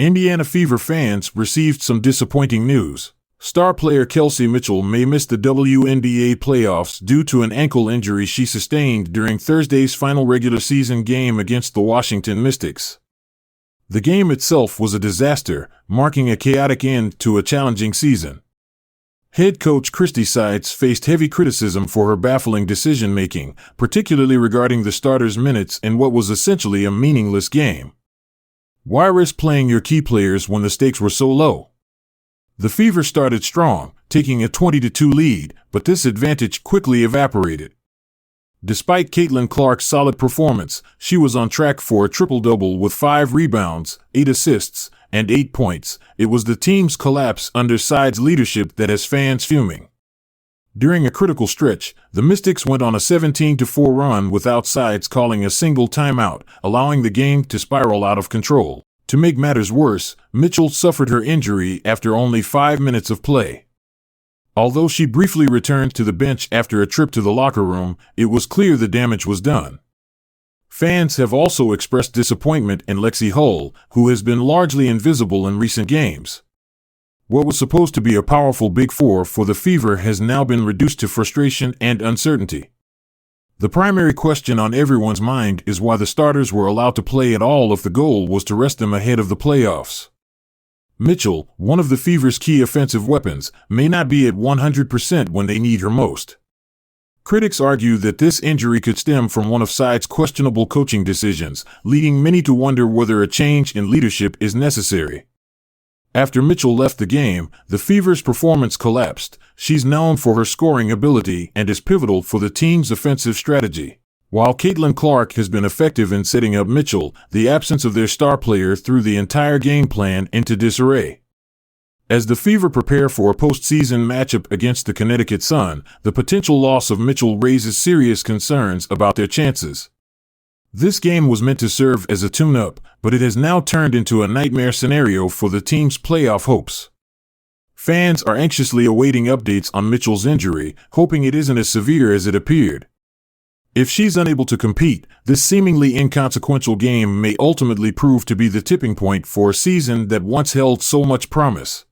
Indiana Fever fans received some disappointing news. Star player Kelsey Mitchell may miss the WNBA playoffs due to an ankle injury she sustained during Thursday's final regular season game against the Washington Mystics. The game itself was a disaster, marking a chaotic end to a challenging season. Head coach Christy Sides faced heavy criticism for her baffling decision-making, particularly regarding the starters' minutes in what was essentially a meaningless game. Why risk playing your key players when the stakes were so low? The Fever started strong, taking a 20-2 lead, but this advantage quickly evaporated. Despite Caitlin Clark's solid performance, she was on track for a triple-double with 5 rebounds, 8 assists, and 8 points. It was the team's collapse under Sides' leadership that has fans fuming. During a critical stretch, the Mystics went on a 17-4 run without Sides calling a single timeout, allowing the game to spiral out of control. To make matters worse, Mitchell suffered her injury after only 5 minutes of play. Although she briefly returned to the bench after a trip to the locker room, it was clear the damage was done. Fans have also expressed disappointment in Lexi Hull, who has been largely invisible in recent games. What was supposed to be a powerful Big Four for the Fever has now been reduced to frustration and uncertainty. The primary question on everyone's mind is why the starters were allowed to play at all if the goal was to rest them ahead of the playoffs. Mitchell, one of the Fever's key offensive weapons, may not be at 100% when they need her most. Critics argue that this injury could stem from one of Sides' questionable coaching decisions, leading many to wonder whether a change in leadership is necessary. After Mitchell left the game, the Fever's performance collapsed. She's known for her scoring ability and is pivotal for the team's offensive strategy. While Caitlin Clark has been effective in setting up Mitchell, the absence of their star player threw the entire game plan into disarray. As the Fever prepare for a postseason matchup against the Connecticut Sun, the potential loss of Mitchell raises serious concerns about their chances. This game was meant to serve as a tune-up, but it has now turned into a nightmare scenario for the team's playoff hopes. Fans are anxiously awaiting updates on Mitchell's injury, hoping it isn't as severe as it appeared. If she's unable to compete, this seemingly inconsequential game may ultimately prove to be the tipping point for a season that once held so much promise.